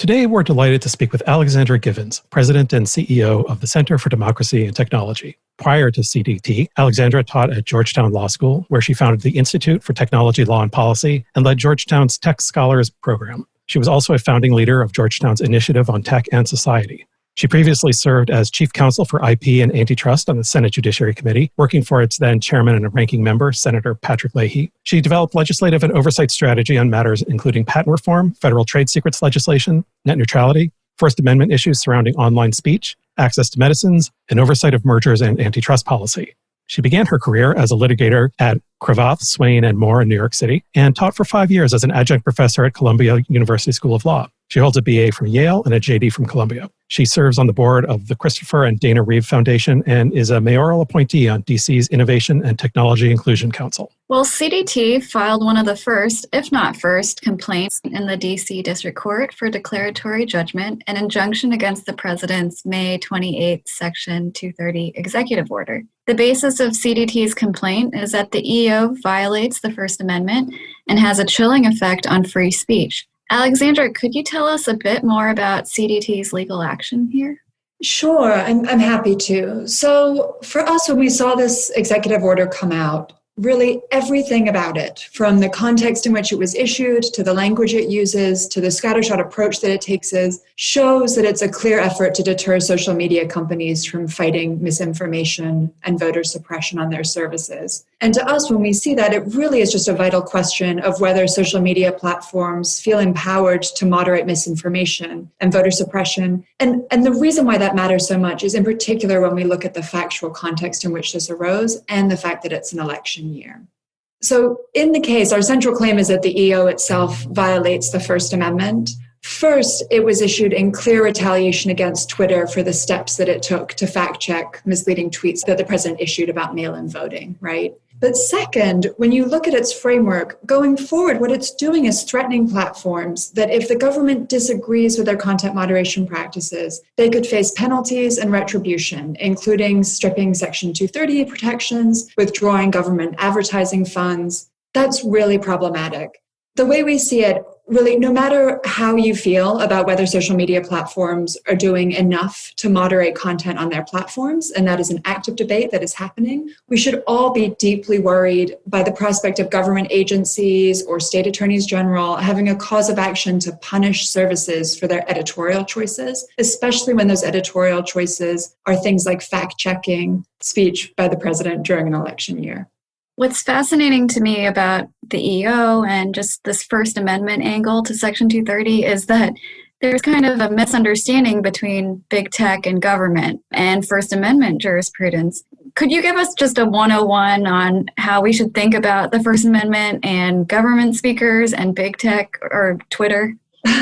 Today, we're delighted to speak with Alexandra Givens, President and CEO of the Center for Democracy and Technology. Prior to CDT, Alexandra taught at Georgetown Law School, where she founded the Institute for Technology, Law, and Policy and led Georgetown's Tech Scholars Program. She was also a founding leader of Georgetown's Initiative on Tech and Society. She previously served as Chief Counsel for IP and Antitrust on the Senate Judiciary Committee, working for its then chairman and ranking member, Senator Patrick Leahy. She developed legislative and oversight strategy on matters including patent reform, federal trade secrets legislation, net neutrality, First Amendment issues surrounding online speech, access to medicines, and oversight of mergers and antitrust policy. She began her career as a litigator at Cravath, Swaine, and more in New York City, and taught for 5 years as an adjunct professor at Columbia University School of Law. She holds a BA from Yale and a JD from Columbia. She serves on the board of the Christopher and Dana Reeve Foundation and is a mayoral appointee on DC's Innovation and Technology Inclusion Council. Well, CDT filed one of the first, if not first, complaints in the DC District Court for declaratory judgment and injunction against the President's May 28, Section 230 executive order. The basis of CDT's complaint is that the EO violates the First Amendment and has a chilling effect on free speech. Alexandra, could you tell us a bit more about CDT's legal action here? Sure, I'm happy to. So for us, when we saw this executive order come out, really everything about it, from the context in which it was issued, to the language it uses, to the scattershot approach that it takes, shows that it's a clear effort to deter social media companies from fighting misinformation and voter suppression on their services. And to us, when we see that, it really is just a vital question of whether social media platforms feel empowered to moderate misinformation and voter suppression. And the reason why that matters so much is in particular when we look at the factual context in which this arose and the fact that it's an election year. So in the case, our central claim is that the EO itself violates the First Amendment. First, it was issued in clear retaliation against Twitter for the steps that it took to fact-check misleading tweets that the president issued about mail-in voting, right? But second, when you look at its framework, going forward, what it's doing is threatening platforms that if the government disagrees with their content moderation practices, they could face penalties and retribution, including stripping Section 230 protections, withdrawing government advertising funds. That's really problematic. The way we see it, really, no matter how you feel about whether social media platforms are doing enough to moderate content on their platforms, and that is an active debate that is happening, we should all be deeply worried by the prospect of government agencies or state attorneys general having a cause of action to punish services for their editorial choices, especially when those editorial choices are things like fact-checking speech by the president during an election year. What's fascinating to me about the EO and just this First Amendment angle to Section 230 is that there's kind of a misunderstanding between big tech and government and First Amendment jurisprudence. Could you give us just a 101 on how we should think about the First Amendment and government speakers and big tech or Twitter?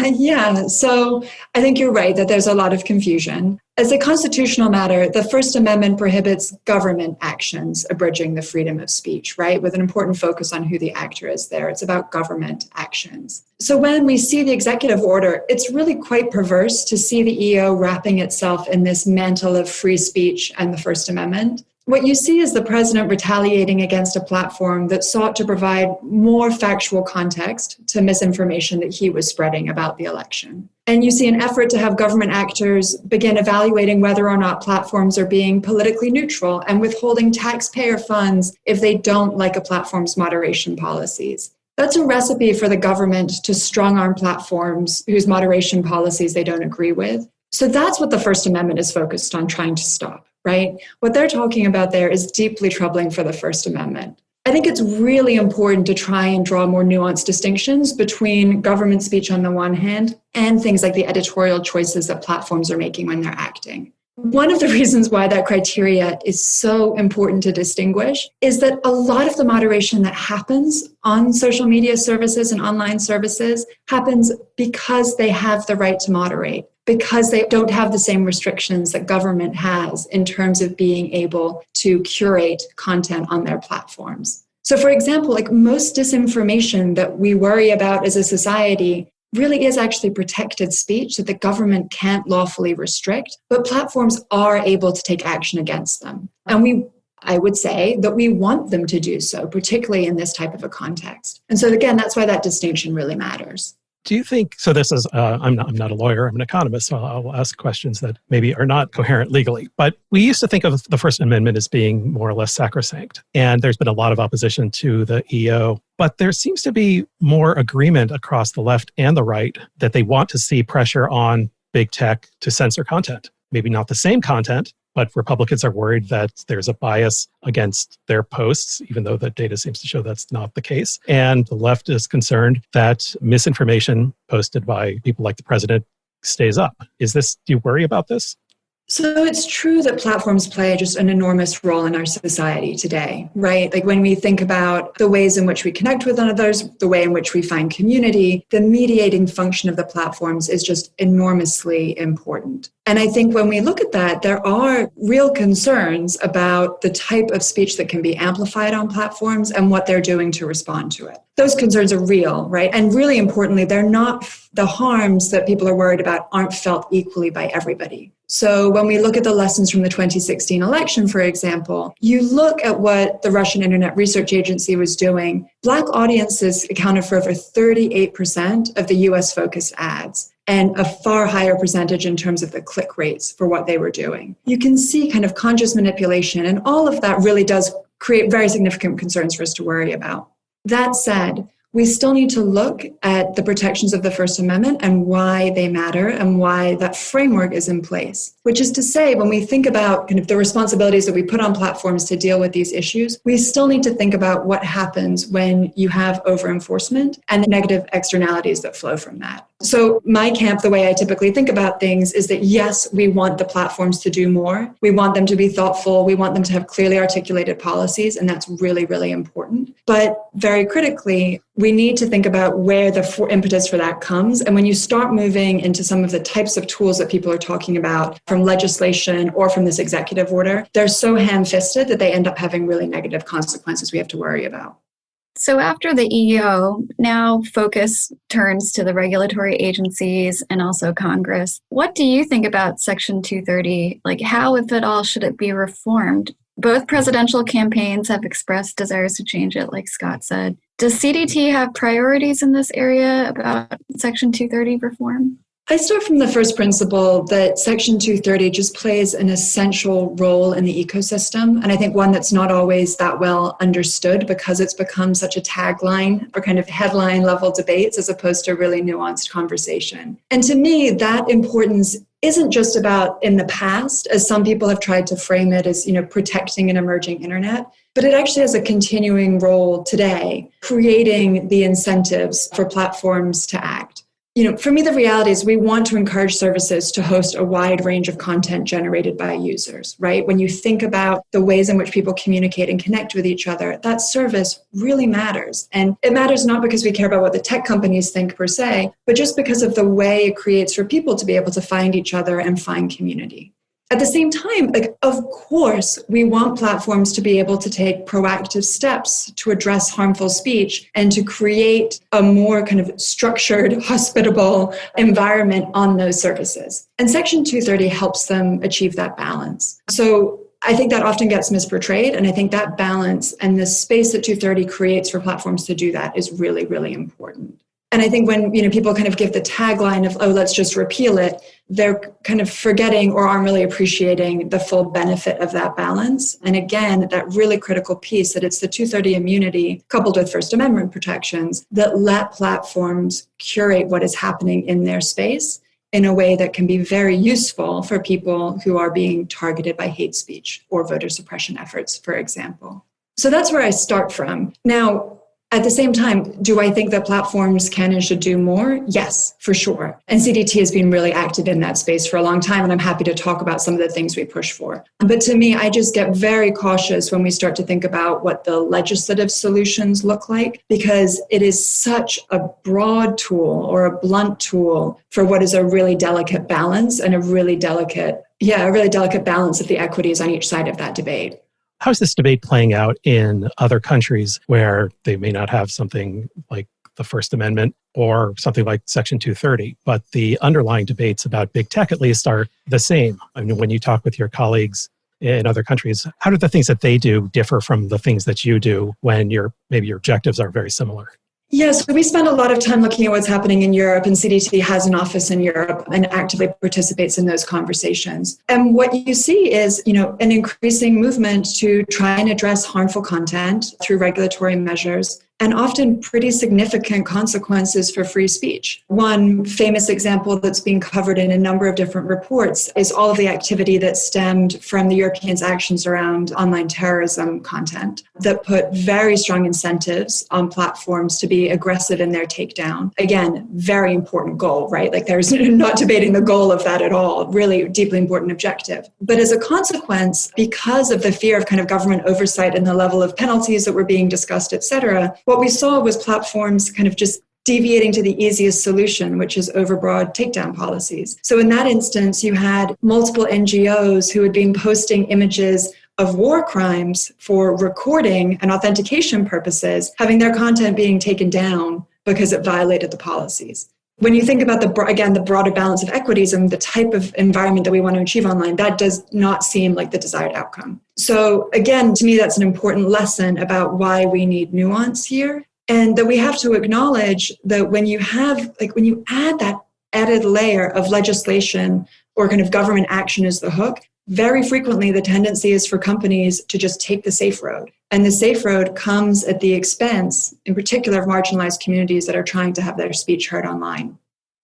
Yeah, so I think you're right that there's a lot of confusion. As a constitutional matter, the First Amendment prohibits government actions abridging the freedom of speech, right? With an important focus on who the actor is there. It's about government actions. So when we see the executive order, it's really quite perverse to see the EO wrapping itself in this mantle of free speech and the First Amendment. What you see is the president retaliating against a platform that sought to provide more factual context to misinformation that he was spreading about the election. And you see an effort to have government actors begin evaluating whether or not platforms are being politically neutral and withholding taxpayer funds if they don't like a platform's moderation policies. That's a recipe for the government to strong-arm platforms whose moderation policies they don't agree with. So that's what the First Amendment is focused on trying to stop, right? What they're talking about there is deeply troubling for the First Amendment. I think it's really important to try and draw more nuanced distinctions between government speech on the one hand and things like the editorial choices that platforms are making when they're acting. One of the reasons why that criteria is so important to distinguish is that a lot of the moderation that happens on social media services and online services happens because they have the right to moderate, because they don't have the same restrictions that government has in terms of being able to curate content on their platforms. So for example, like most disinformation that we worry about as a society really is actually protected speech that the government can't lawfully restrict, but platforms are able to take action against them. And I would say that we want them to do so, particularly in this type of a context. And so again, that's why that distinction really matters. Do you think, so this is, I'm not a lawyer, I'm an economist, so I'll ask questions that maybe are not coherent legally, but we used to think of the First Amendment as being more or less sacrosanct. And there's been a lot of opposition to the EO, but there seems to be more agreement across the left and the right that they want to see pressure on big tech to censor content. Maybe not the same content, but Republicans are worried that there's a bias against their posts, even though the data seems to show that's not the case. And the left is concerned that misinformation posted by people like the president stays up. Do you worry about this? So it's true that platforms play just an enormous role in our society today, right? Like when we think about the ways in which we connect with others, the way in which we find community, the mediating function of the platforms is just enormously important. And I think when we look at that, there are real concerns about the type of speech that can be amplified on platforms and what they're doing to respond to it. Those concerns are real, right? And really importantly, the harms that people are worried about aren't felt equally by everybody. So when we look at the lessons from the 2016 election, for example, you look at what the Russian Internet Research Agency was doing. Black audiences accounted for over 38% of the US-focused ads, and a far higher percentage in terms of the click rates for what they were doing. You can see kind of conscious manipulation, and all of that really does create very significant concerns for us to worry about. That said, we still need to look at the protections of the First Amendment and why they matter and why that framework is in place. Which is to say, when we think about kind of the responsibilities that we put on platforms to deal with these issues, we still need to think about what happens when you have over-enforcement and the negative externalities that flow from that. So my camp, the way I typically think about things is that yes, we want the platforms to do more. We want them to be thoughtful. We want them to have clearly articulated policies, and that's really, really important. But very critically, we need to think about where the impetus for that comes. And when you start moving into some of the types of tools that people are talking about from legislation or from this executive order, they're so ham-fisted that they end up having really negative consequences we have to worry about. So after the EO, now focus turns to the regulatory agencies and also Congress. What do you think about Section 230? Like how, if at all, should it be reformed? Both presidential campaigns have expressed desires to change it, like Scott said. Does CDT have priorities in this area about Section 230 reform? I start from the first principle that Section 230 just plays an essential role in the ecosystem, and I think one that's not always that well understood because it's become such a tagline for kind of headline level debates as opposed to a really nuanced conversation. And to me, that importance isn't just about in the past, as some people have tried to frame it as, protecting an emerging internet, but it actually has a continuing role today, creating the incentives for platforms to act. For me, the reality is we want to encourage services to host a wide range of content generated by users, right? When you think about the ways in which people communicate and connect with each other, that service really matters. And it matters not because we care about what the tech companies think per se, but just because of the way it creates for people to be able to find each other and find community. At the same time, of course, we want platforms to be able to take proactive steps to address harmful speech and to create a more kind of structured, hospitable environment on those services. And Section 230 helps them achieve that balance. So I think that often gets misportrayed, and I think that balance and the space that 230 creates for platforms to do that is really, really important. And I think when people kind of give the tagline of, let's just repeal it, they're kind of forgetting or aren't really appreciating the full benefit of that balance. And again, that really critical piece that it's the 230 immunity coupled with First Amendment protections that let platforms curate what is happening in their space in a way that can be very useful for people who are being targeted by hate speech or voter suppression efforts, for example. So that's where I start from. Now, at the same time, do I think that platforms can and should do more? Yes, for sure. And CDT has been really active in that space for a long time, and I'm happy to talk about some of the things we push for. But to me, I just get very cautious when we start to think about what the legislative solutions look like, because it is such a broad tool or a blunt tool for what is a really delicate balance and a really delicate balance of the equities on each side of that debate. How's this debate playing out in other countries where they may not have something like the First Amendment or something like Section 230, but the underlying debates about big tech at least are the same? I mean, when you talk with your colleagues in other countries, how do the things that they do differ from the things that you do when maybe your objectives are very similar? Yeah, so we spend a lot of time looking at what's happening in Europe, and CDT has an office in Europe and actively participates in those conversations. And what you see is, an increasing movement to try and address harmful content through regulatory measures, and often pretty significant consequences for free speech. One famous example that's being covered in a number of different reports is all of the activity that stemmed from the Europeans' actions around online terrorism content that put very strong incentives on platforms to be aggressive in their takedown. Again, very important goal, right? Like there's not debating the goal of that at all, really deeply important objective. But as a consequence, because of the fear of kind of government oversight and the level of penalties that were being discussed, et cetera, what we saw was platforms kind of just deviating to the easiest solution, which is overbroad takedown policies. So in that instance, you had multiple NGOs who had been posting images of war crimes for recording and authentication purposes, having their content being taken down because it violated the policies. When you think about the broader balance of equities and the type of environment that we want to achieve online, that does not seem like the desired outcome. So again, to me, that's an important lesson about why we need nuance here. And that we have to acknowledge that when you add that added layer of legislation or kind of government action as the hook, very frequently the tendency is for companies to just take the safe road. And the safe road comes at the expense, in particular, of marginalized communities that are trying to have their speech heard online.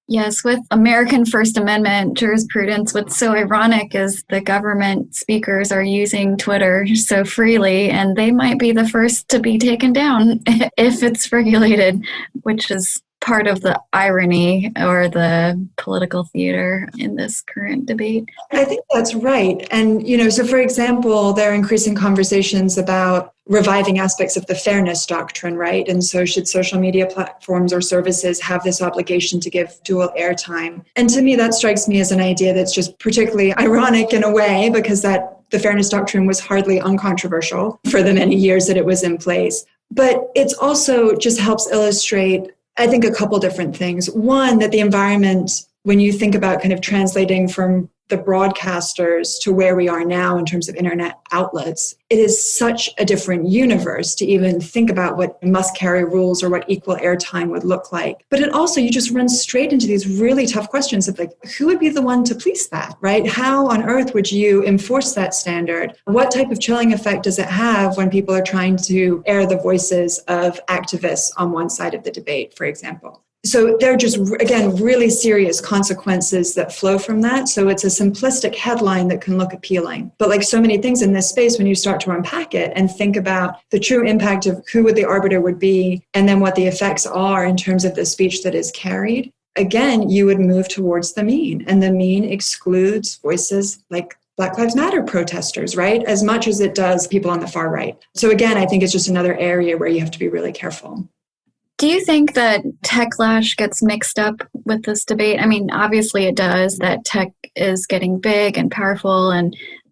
Yes, with American First Amendment jurisprudence, what's so ironic is the government speakers are using Twitter so freely, and they might be the first to be taken down if it's regulated, which is part of the irony or the political theater in this current debate. I think that's right. And, so for example, there are increasing conversations about reviving aspects of the fairness doctrine, right? And so should social media platforms or services have this obligation to give dual airtime? And to me, that strikes me as an idea that's just particularly ironic in a way, because the fairness doctrine was hardly uncontroversial for the many years that it was in place. But it's also just helps illustrate, I think, a couple different things. One, that the environment, when you think about kind of translating from the broadcasters to where we are now in terms of internet outlets, it is such a different universe to even think about what must carry rules or what equal airtime would look like. But it also, you just run straight into these really tough questions of who would be the one to police that, right? How on earth would you enforce that standard? What type of chilling effect does it have when people are trying to air the voices of activists on one side of the debate, for example? So there are just, again, really serious consequences that flow from that. So it's a simplistic headline that can look appealing. But like so many things in this space, when you start to unpack it and think about the true impact of who would the arbiter would be, and then what the effects are in terms of the speech that is carried, again, you would move towards the mean. And the mean excludes voices like Black Lives Matter protesters, right? As much as it does people on the far right. So again, I think it's just another area where you have to be really careful. Do you think that techlash gets mixed up with this debate? I mean, obviously it does, that tech is getting big and powerful,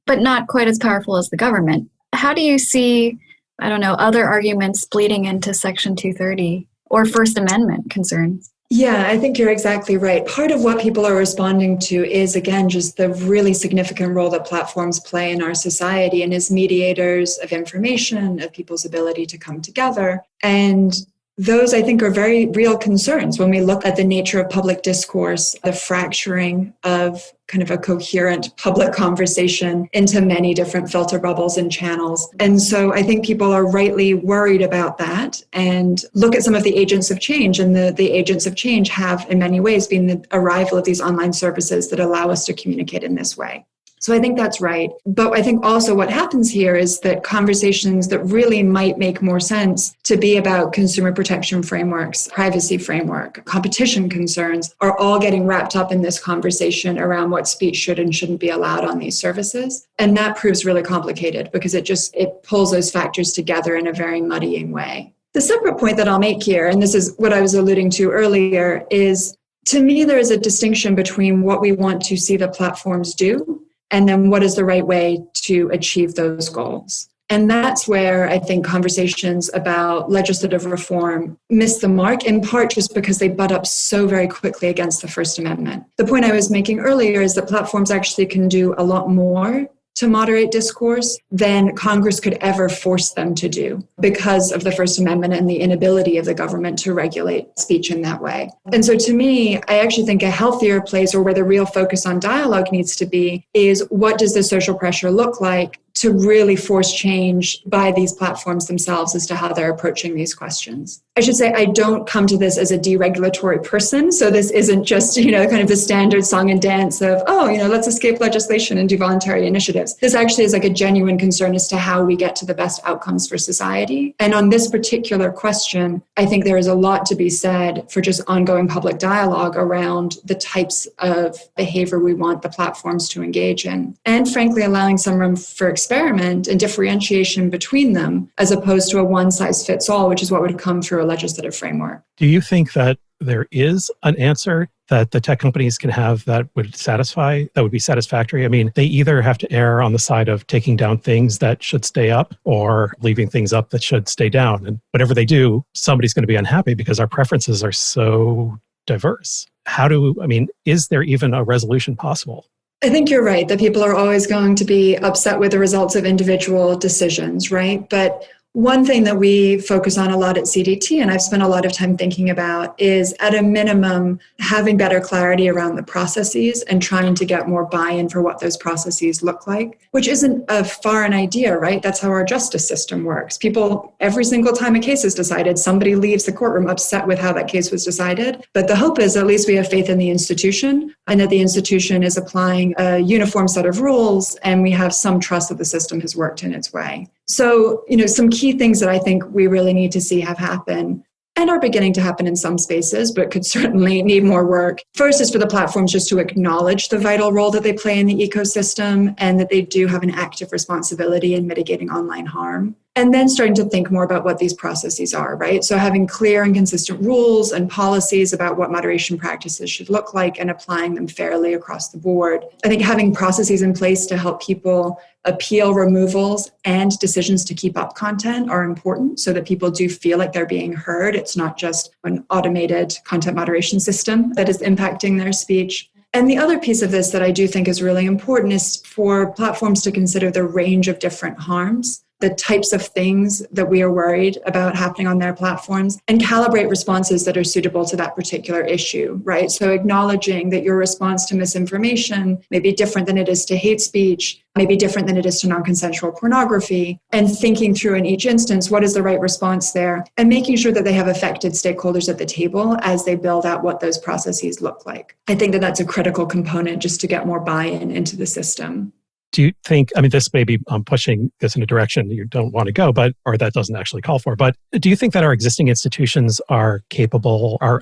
but not quite as powerful as the government. How do you see, other arguments bleeding into Section 230 or First Amendment concerns? Yeah, I think you're exactly right. Part of what people are responding to is, again, just the really significant role that platforms play in our society and as mediators of information, of people's ability to come together. And those, I think, are very real concerns when we look at the nature of public discourse, the fracturing of kind of a coherent public conversation into many different filter bubbles and channels. And so I think people are rightly worried about that and look at some of the agents of change. And the agents of change have, in many ways, been the arrival of these online services that allow us to communicate in this way. So I think that's right. But I think also what happens here is that conversations that really might make more sense to be about consumer protection frameworks, privacy framework, competition concerns are all getting wrapped up in this conversation around what speech should and shouldn't be allowed on these services. And that proves really complicated because it pulls those factors together in a very muddying way. The separate point that I'll make here, and this is what I was alluding to earlier, is to me there is a distinction between what we want to see the platforms do and then what is the right way to achieve those goals. And that's where I think conversations about legislative reform miss the mark, in part just because they butt up so very quickly against the First Amendment. The point I was making earlier is that platforms actually can do a lot more to moderate discourse than Congress could ever force them to do because of the First Amendment and the inability of the government to regulate speech in that way. And so to me, I actually think a healthier place, or where the real focus on dialogue needs to be, is what does the social pressure look like to really force change by these platforms themselves as to how they're approaching these questions. I should say I don't come to this as a deregulatory person. So this isn't just, kind of the standard song and dance of, let's escape legislation and do voluntary initiatives. This actually is like a genuine concern as to how we get to the best outcomes for society. And on this particular question, I think there is a lot to be said for just ongoing public dialogue around the types of behavior we want the platforms to engage in. And frankly, allowing some room for experiment and differentiation between them, as opposed to a one-size-fits-all, which is what would come through a legislative framework. Do you think that there is an answer that the tech companies can have that would be satisfactory? I mean, they either have to err on the side of taking down things that should stay up or leaving things up that should stay down. And whatever they do, somebody's going to be unhappy because our preferences are so diverse. Is there even a resolution possible? I think you're right that people are always going to be upset with the results of individual decisions, right? But one thing that we focus on a lot at CDT, and I've spent a lot of time thinking about, is at a minimum, having better clarity around the processes and trying to get more buy-in for what those processes look like, which isn't a foreign idea, right? That's how our justice system works. People, every single time a case is decided, somebody leaves the courtroom upset with how that case was decided. But the hope is at least we have faith in the institution and that the institution is applying a uniform set of rules, and we have some trust that the system has worked in its way. So, some key things that I think we really need to see have happen and are beginning to happen in some spaces, but could certainly need more work. First is for the platforms just to acknowledge the vital role that they play in the ecosystem and that they do have an active responsibility in mitigating online harm. And then starting to think more about what these processes are, right? So having clear and consistent rules and policies about what moderation practices should look like and applying them fairly across the board. I think having processes in place to help people appeal removals and decisions to keep up content are important so that people do feel like they're being heard. It's not just an automated content moderation system that is impacting their speech. And the other piece of this that I do think is really important is for platforms to consider the range of different harms, the types of things that we are worried about happening on their platforms, and calibrate responses that are suitable to that particular issue, right? So acknowledging that your response to misinformation may be different than it is to hate speech, may be different than it is to non-consensual pornography, and thinking through in each instance, what is the right response there, and making sure that they have affected stakeholders at the table as they build out what those processes look like. I think that that's a critical component just to get more buy-in into the system. Do you think, this may be pushing this in a direction you don't want to go, or that doesn't actually call for, but do you think that our existing institutions are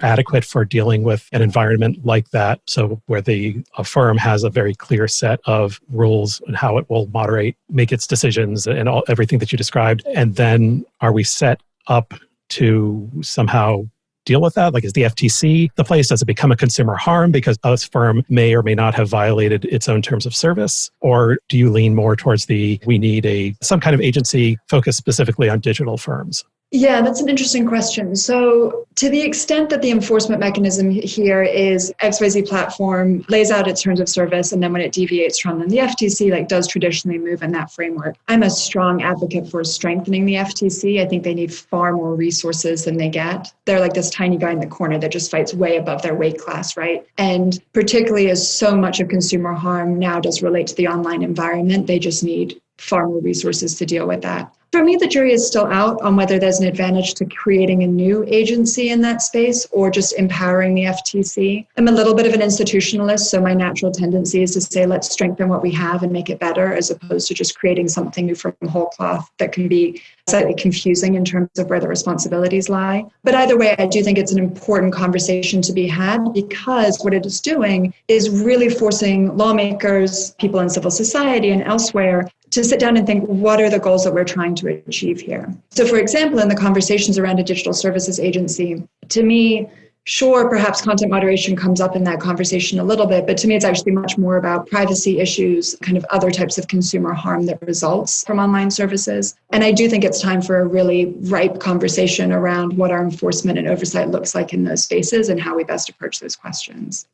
adequate for dealing with an environment like that? So where a firm has a very clear set of rules and how it will moderate, make its decisions and everything that you described. And then are we set up to somehow deal with that? Like, is the FTC the place? Does it become a consumer harm because a firm may or may not have violated its own terms of service? Or do you lean more towards we need some kind of agency focused specifically on digital firms? Yeah, that's an interesting question. So to the extent that the enforcement mechanism here is XYZ platform lays out its terms of service, and then when it deviates from them, the FTC does traditionally move in that framework. I'm a strong advocate for strengthening the FTC. I think they need far more resources than they get. They're like this tiny guy in the corner that just fights way above their weight class, right? And particularly as so much of consumer harm now does relate to the online environment, they just need far more resources to deal with that. For me, the jury is still out on whether there's an advantage to creating a new agency in that space or just empowering the FTC. I'm a little bit of an institutionalist, so my natural tendency is to say, let's strengthen what we have and make it better, as opposed to just creating something new from whole cloth that can be slightly confusing in terms of where the responsibilities lie. But either way, I do think it's an important conversation to be had, because what it is doing is really forcing lawmakers, people in civil society and elsewhere to sit down and think, what are the goals that we're trying to achieve here? So for example, in the conversations around a digital services agency, to me, sure, perhaps content moderation comes up in that conversation a little bit, but to me, it's actually much more about privacy issues, kind of other types of consumer harm that results from online services. And I do think it's time for a really ripe conversation around what our enforcement and oversight looks like in those spaces and how we best approach those questions.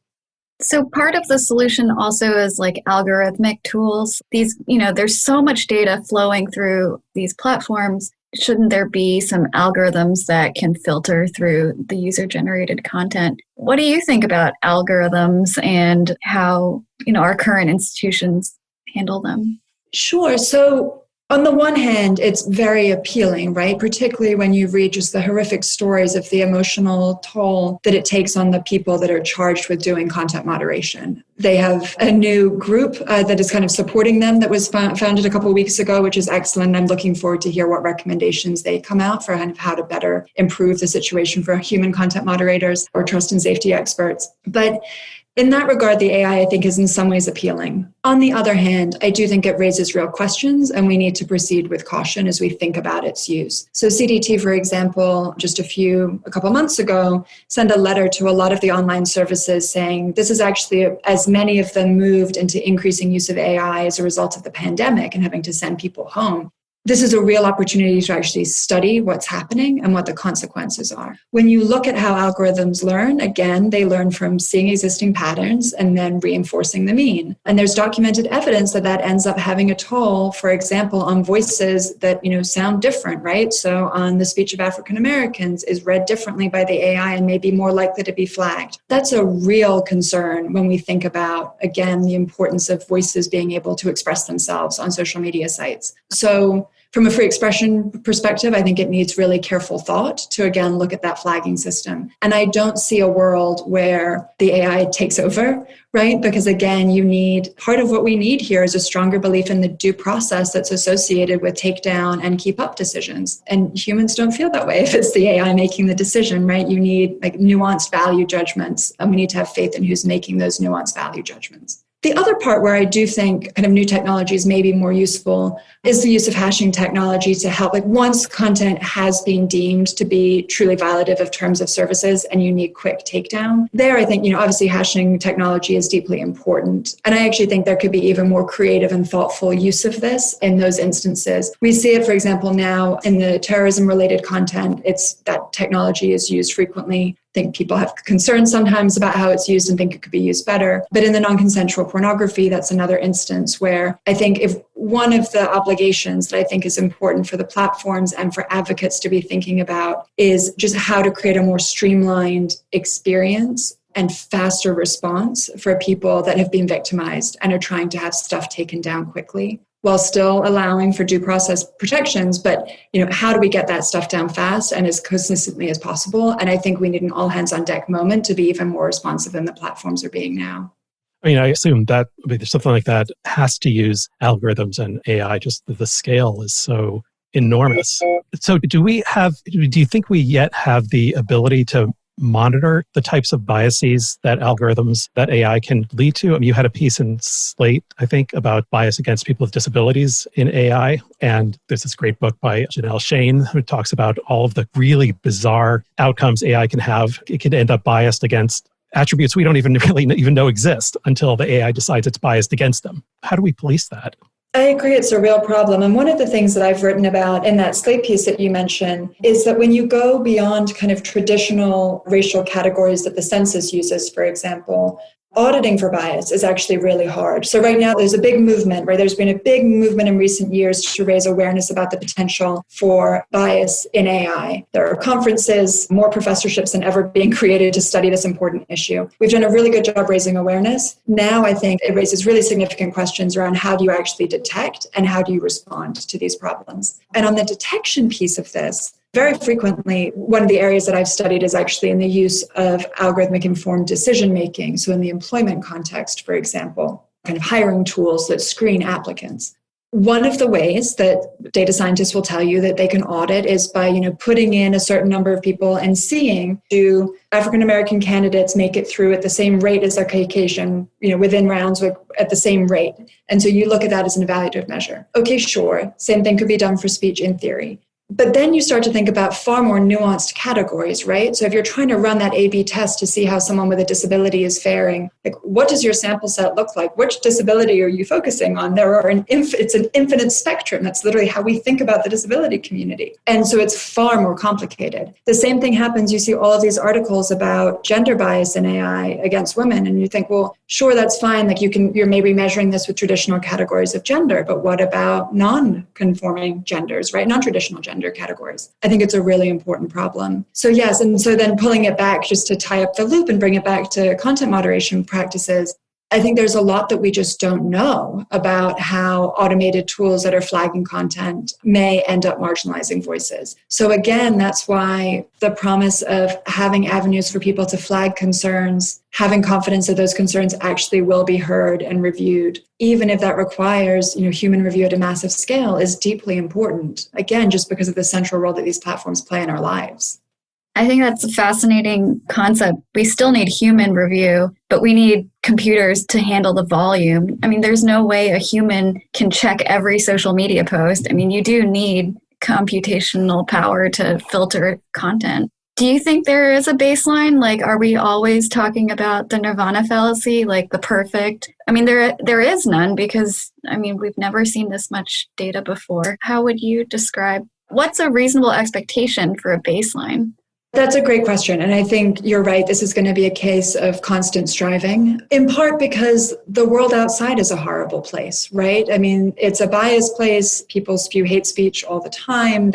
So part of the solution also is like algorithmic tools. These, there's so much data flowing through these platforms. Shouldn't there be some algorithms that can filter through the user-generated content? What do you think about algorithms and how, our current institutions handle them? Sure. So on the one hand, it's very appealing, right? Particularly when you read just the horrific stories of the emotional toll that it takes on the people that are charged with doing content moderation. They have a new group that is kind of supporting them that was founded a couple of weeks ago, which is excellent. I'm looking forward to hear what recommendations they come out for kind of how to better improve the situation for human content moderators or trust and safety experts. But in that regard, the AI, I think, is in some ways appealing. On the other hand, I do think it raises real questions, and we need to proceed with caution as we think about its use. So CDT, for example, just a couple months ago, sent a letter to a lot of the online services saying this is actually, as many of them moved into increasing use of AI as a result of the pandemic and having to send people home. This is a real opportunity to actually study what's happening and what the consequences are. When you look at how algorithms learn, again, they learn from seeing existing patterns and then reinforcing the mean. And there's documented evidence that ends up having a toll, for example, on voices that, sound different, right? So on the speech of African Americans is read differently by the AI and may be more likely to be flagged. That's a real concern when we think about, again, the importance of voices being able to express themselves on social media sites. So from a free expression perspective, I think it needs really careful thought to, again, look at that flagging system. And I don't see a world where the AI takes over, right? Because again, part of what we need here is a stronger belief in the due process that's associated with takedown and keep up decisions. And humans don't feel that way if it's the AI making the decision, right? You need nuanced value judgments, and we need to have faith in who's making those nuanced value judgments. The other part where I do think kind of new technologies may be more useful is the use of hashing technology to help. Once content has been deemed to be truly violative of terms of services and you need quick takedown, there I think, obviously hashing technology is deeply important. And I actually think there could be even more creative and thoughtful use of this in those instances. We see it, for example, now in the terrorism-related content. That technology is used frequently. I think people have concerns sometimes about how it's used and think it could be used better. But in the non-consensual pornography, that's another instance where I think if one of the obligations that I think is important for the platforms and for advocates to be thinking about is just how to create a more streamlined experience and faster response for people that have been victimized and are trying to have stuff taken down quickly, while still allowing for due process protections. But, how do we get that stuff down fast and as consistently as possible? And I think we need an all hands on deck moment to be even more responsive than the platforms are being now. I assume that something like that has to use algorithms and AI, just the scale is so enormous. So do you think we yet have the ability to monitor the types of biases that algorithms, that AI can lead to? You had a piece in Slate, I think, about bias against people with disabilities in AI. And there's this great book by Janelle Shane who talks about all of the really bizarre outcomes AI can have. It can end up biased against attributes we don't even really even know exist until the AI decides it's biased against them. How do we police that? I agree it's a real problem. And one of the things that I've written about in that Slate piece that you mentioned is that when you go beyond kind of traditional racial categories that the census uses, for example, auditing for bias is actually really hard. So right now there's a big movement, right? There's been a big movement in recent years to raise awareness about the potential for bias in AI. There are conferences, more professorships than ever being created to study this important issue. We've done a really good job raising awareness. Now I think it raises really significant questions around how do you actually detect and how do you respond to these problems? And on the detection piece of this, very frequently, one of the areas that I've studied is actually in the use of algorithmic informed decision-making. So in the employment context, for example, kind of hiring tools that screen applicants. One of the ways that data scientists will tell you that they can audit is by, putting in a certain number of people and seeing, do African-American candidates make it through at the same rate as their Caucasian, within rounds at the same rate. And so you look at that as an evaluative measure. Okay, sure. Same thing could be done for speech in theory. But then you start to think about far more nuanced categories, right? So if you're trying to run that A/B test to see how someone with a disability is faring, like what does your sample set look like? Which disability are you focusing on? It's an infinite spectrum. That's literally how we think about the disability community. And so it's far more complicated. The same thing happens. You see all of these articles about gender bias in AI against women. And you think, well, sure, that's fine. Like you're maybe measuring this with traditional categories of gender, but what about non-conforming genders, right? Non-traditional gender categories. I think it's a really important problem. So yes, and so then pulling it back just to tie up the loop and bring it back to content moderation practices, I think there's a lot that we just don't know about how automated tools that are flagging content may end up marginalizing voices. So again, that's why the promise of having avenues for people to flag concerns, having confidence that those concerns actually will be heard and reviewed, even if that requires, human review at a massive scale, is deeply important. Again, just because of the central role that these platforms play in our lives. I think that's a fascinating concept. We still need human review, but we need computers to handle the volume. I mean, there's no way a human can check every social media post. I mean, you do need computational power to filter content. Do you think there is a baseline? Like, are we always talking about the nirvana fallacy, like the perfect? I mean, there is none because, we've never seen this much data before. How would you describe what's a reasonable expectation for a baseline? That's a great question. And I think you're right. This is going to be a case of constant striving, in part because the world outside is a horrible place, right? I mean, it's a biased place. People spew hate speech all the time.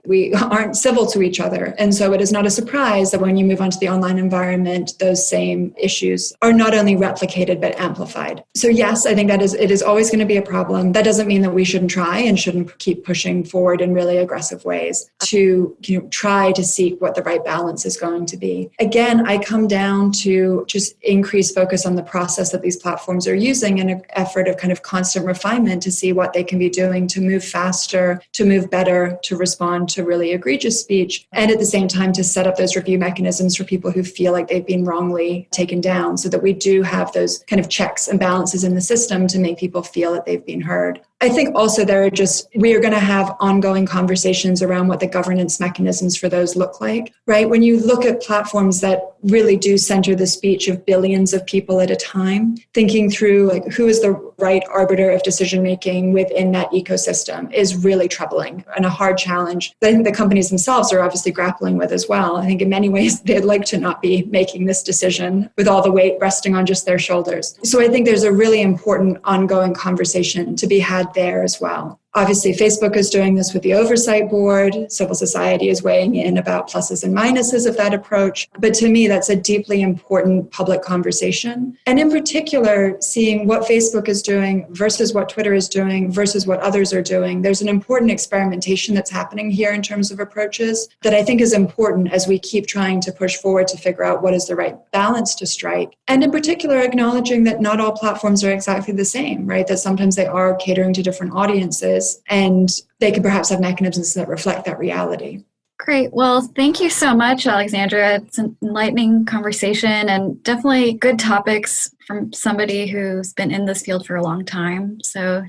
We aren't civil to each other. And so it is not a surprise that when you move onto the online environment, those same issues are not only replicated, but amplified. So yes, I think it is always going to be a problem. That doesn't mean that we shouldn't try and shouldn't keep pushing forward in really aggressive ways to try to seek what the right balance is going to be. Again, I come down to just increased focus on the process that these platforms are using in an effort of kind of constant refinement to see what they can be doing to move faster, to move better, to respond to really egregious speech, and at the same time to set up those review mechanisms for people who feel like they've been wrongly taken down so that we do have those kind of checks and balances in the system to make people feel that they've been heard. I think also we are going to have ongoing conversations around what the governance mechanisms for those look like, right? When you look at platforms that really do center the speech of billions of people at a time, thinking through like who is the right arbiter of decision-making within that ecosystem is really troubling and a hard challenge that I think the companies themselves are obviously grappling with as well. I think in many ways they'd like to not be making this decision with all the weight resting on just their shoulders. So I think there's a really important ongoing conversation to be had there as well. Obviously, Facebook is doing this with the oversight board. Civil society is weighing in about pluses and minuses of that approach. But to me, that's a deeply important public conversation. And in particular, seeing what Facebook is doing versus what Twitter is doing versus what others are doing. There's an important experimentation that's happening here in terms of approaches that I think is important as we keep trying to push forward to figure out what is the right balance to strike. And in particular, acknowledging that not all platforms are exactly the same, right? That sometimes they are catering to different audiences. And they could perhaps have mechanisms that reflect that reality. Great. Well, thank you so much, Alexandra. It's an enlightening conversation and definitely good topics from somebody who's been in this field for a long time. So